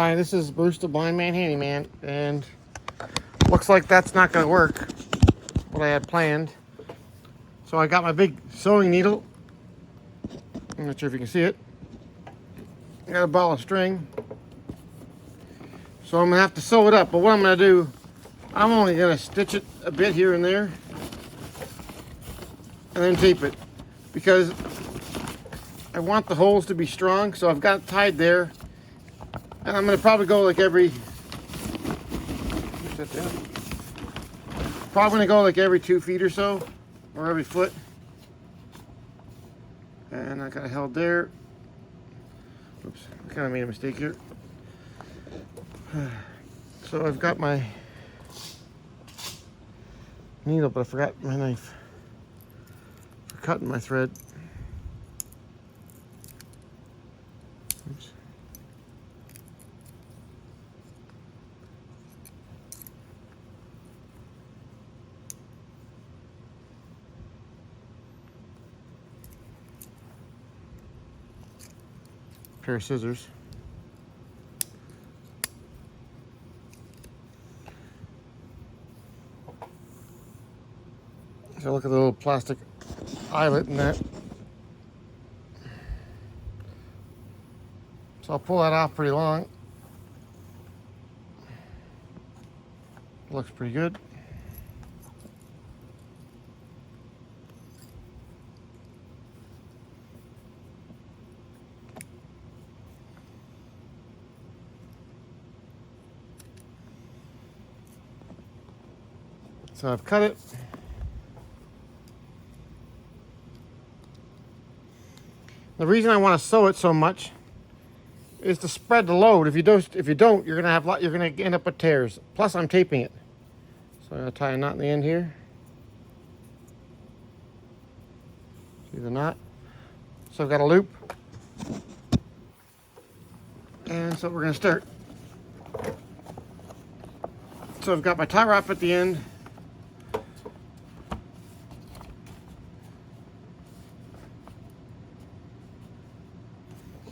Hi, this is Bruce the Blind Man Handyman, and looks like that's not going to work, what I had planned. So I got my big sewing needle. I'm not sure if you can see it. I got a ball of string. So I'm going to have to sew it up, but what I'm going to do, I'm only going to stitch it a bit here and there, and then tape it, because I want the holes to be strong. So I've got it tied there, and I'm going to probably go like every, probably going to go like every 2 feet or so, or every foot. And I got it held there. Oops, I kind of made a mistake here. So I've got my needle, but I forgot my knife for cutting my thread. Oops. Pair of scissors. So look at the little plastic eyelet in that. So I'll pull that off pretty long. Looks pretty good. So I've cut it. The reason I want to sew it so much is to spread the load. If you don't, you're gonna end up with tears. Plus, I'm taping it. So I'm gonna tie a knot in the end here. See the knot? So I've got a loop, and so we're gonna start. So I've got my tie wrap at the end.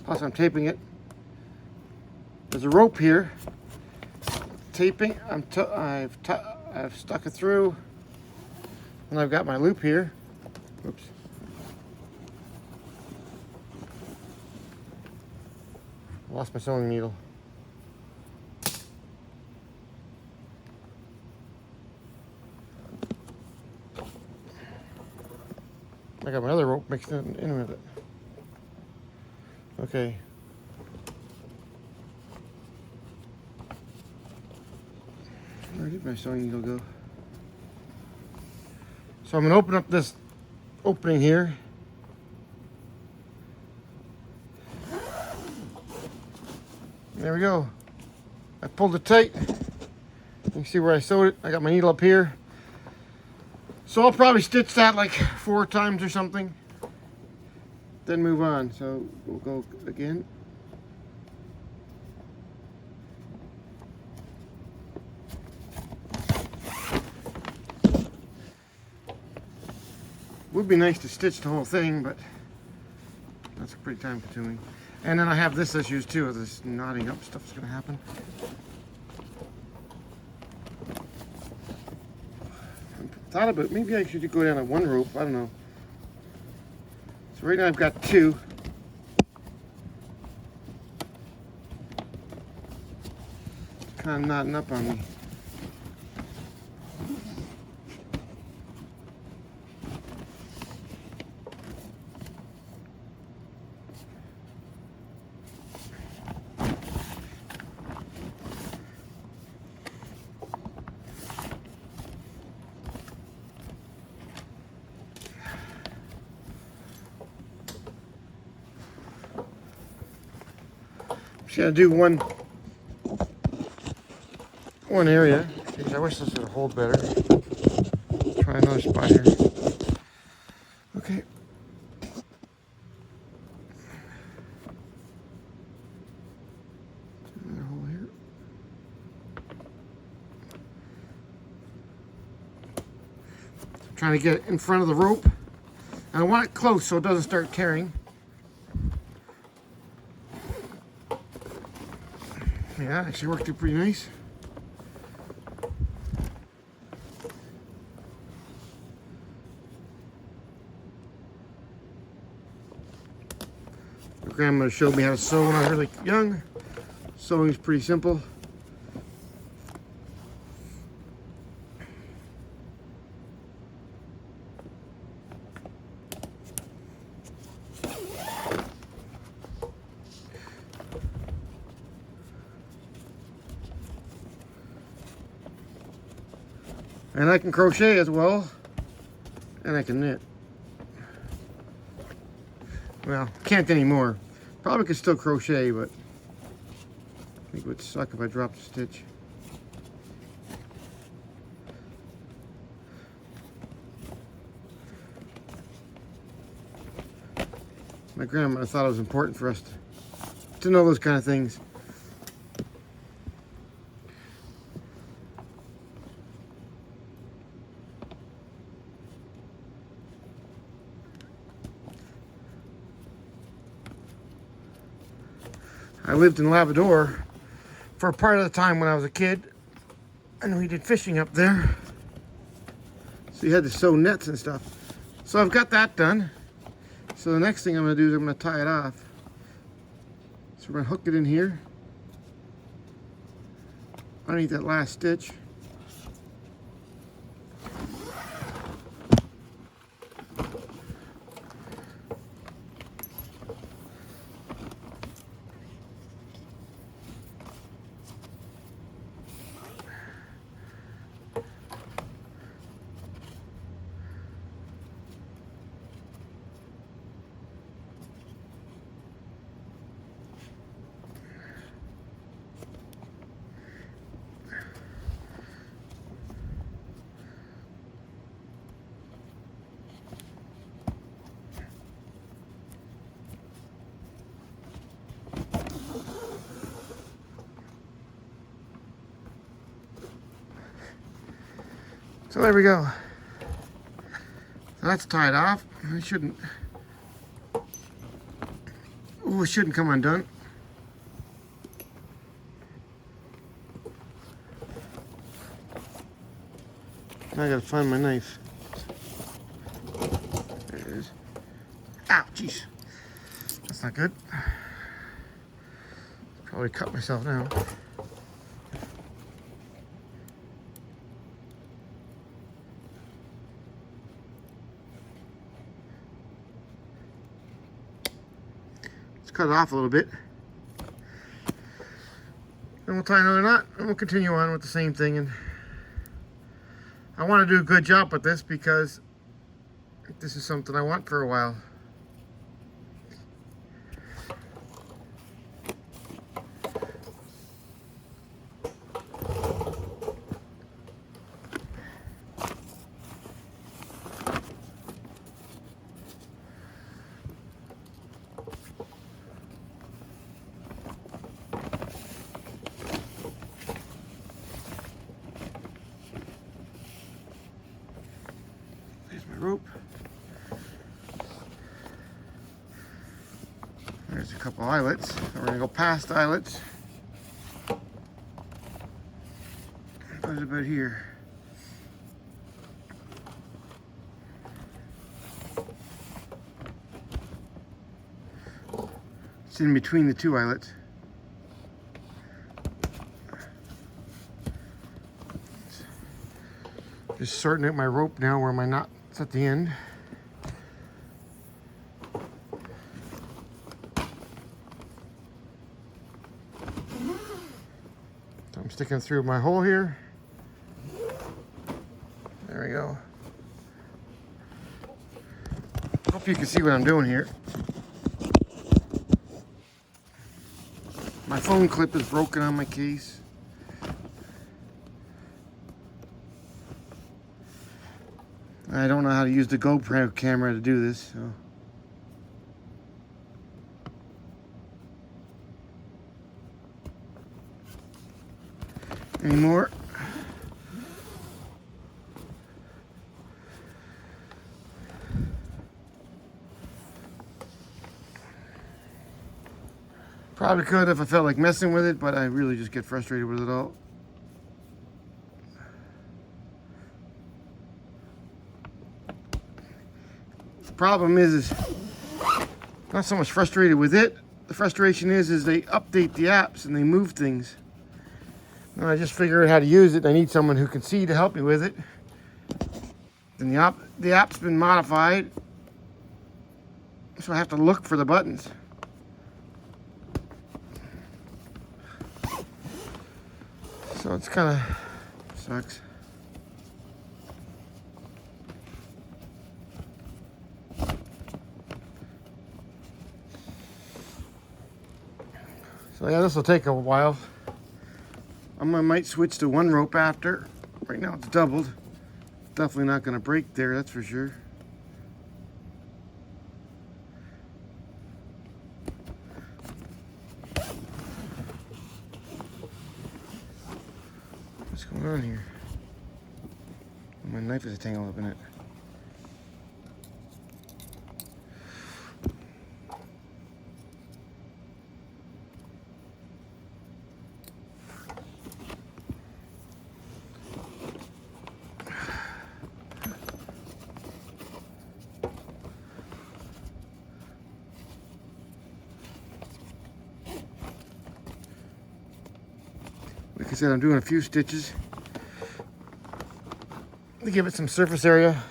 Plus I'm taping it. There's a rope here. Taping. I've stuck it through, and I've got my loop here. Oops. Lost my sewing needle. I got my other rope mixed in with it. Okay. Where did my sewing needle go? So I'm going to open up this opening here. There we go. I pulled it tight. You can see where I sewed it. I got my needle up here. So I'll probably stitch that like 4 times or something, then move on. So we'll go again. Would be nice to stitch the whole thing, but that's pretty time consuming. And then I have this issues too, this knotting up stuff is going to happen. I thought about maybe I should go down to 1 rope, I don't know. So right now I've got 2. It's kind of knotting up on me. Just gonna do one area. Jeez, I wish this would hold better. Try another spot here. Okay. Another hole here. I'm trying to get it in front of the rope. And I want it close so it doesn't start tearing. Yeah. Yeah, actually worked out pretty nice. My grandmother showed me how to sew when I was really young. Sewing is pretty simple. And I can crochet as well, and I can knit. Well, can't anymore. Probably could still crochet, but I think it would suck if I dropped a stitch. My grandma thought it was important for us to know those kind of things. I lived in Labrador for a part of the time when I was a kid, and we did fishing up there. So you had to sew nets and stuff. So I've got that done. So the next thing I'm going to do is I'm going to tie it off. So we're going to hook it in here, underneath that last stitch. So there we go. So that's tied off. It shouldn't. Ooh, it shouldn't come undone. Now I gotta find my knife. There it is. Ow, jeez. That's not good. Probably cut myself now. Cut it off a little bit, and we'll tie another knot, and we'll continue on with the same thing. And I want to do a good job with this because this is something I want for a while. Rope. There's a couple eyelets. We're going to go past eyelets. Put it about here. It's in between the two eyelets. Just sorting out my rope now where my knot at the end. So I'm sticking through my hole here. There we go. Hope you can see what I'm doing here. My phone clip is broken on my case. I don't know how to use the GoPro camera to do this, so. Any more? Probably could if I felt like messing with it, but I really just get frustrated with it all. The problem is not so much frustrated with it. The frustration is they update the apps and they move things. And I just figured out how to use it. I need someone who can see to help me with it. And the app's been modified, so I have to look for the buttons. So it's kind of sucks. So yeah, this will take a while. I might switch to one rope after. Right now it's doubled. Definitely not going to break there, that's for sure. What's going on here? My knife is tangled up in it. Like I said, I'm doing a few stitches to give it some surface area.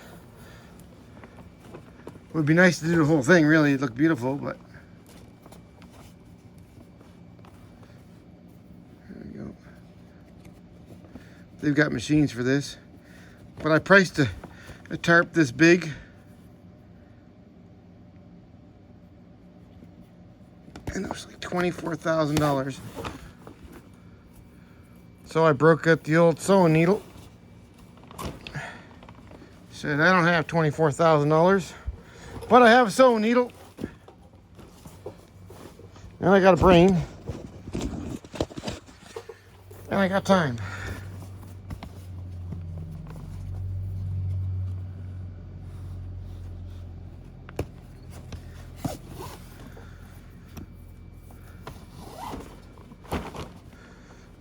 It would be nice to do the whole thing, really. It'd look beautiful, but there we go. They've got machines for this, but I priced a tarp this big, and it was like $24,000. So I broke out the old sewing needle. Said I don't have $24,000, but I have a sewing needle. And I got a brain. And I got time.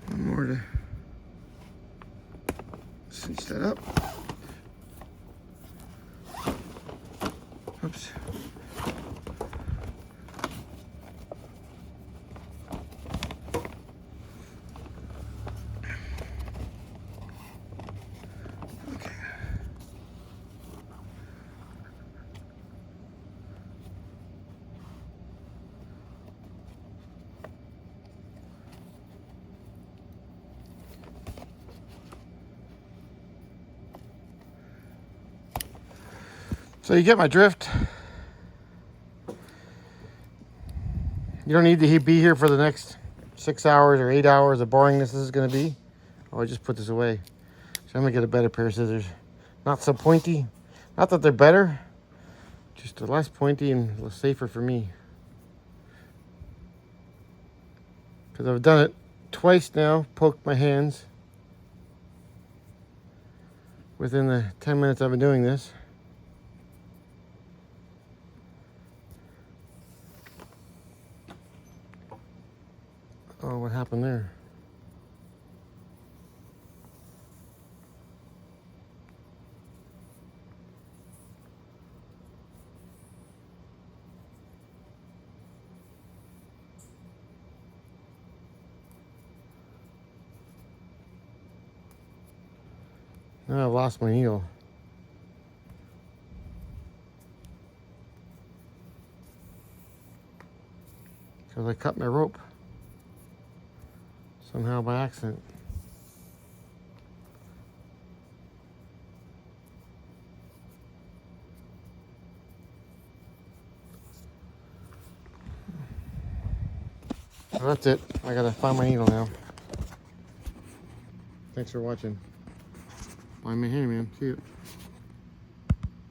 One more to cinch that up. Oops. Okay. So you get my drift. You don't need to be here for the next 6 hours or 8 hours of boringness this is going to be. Oh, I just put this away. So I'm going to get a better pair of scissors. Not so pointy. Not that they're better. Just less pointy and less safer for me. Because I've done it twice now. Poked my hands. Within the 10 minutes I've been doing this. Oh, what happened there? Now I've lost my needle. Because I cut my rope. Somehow by accident. Well, that's it. I gotta find my needle now. Thanks for watching. I'm a handyman. See you.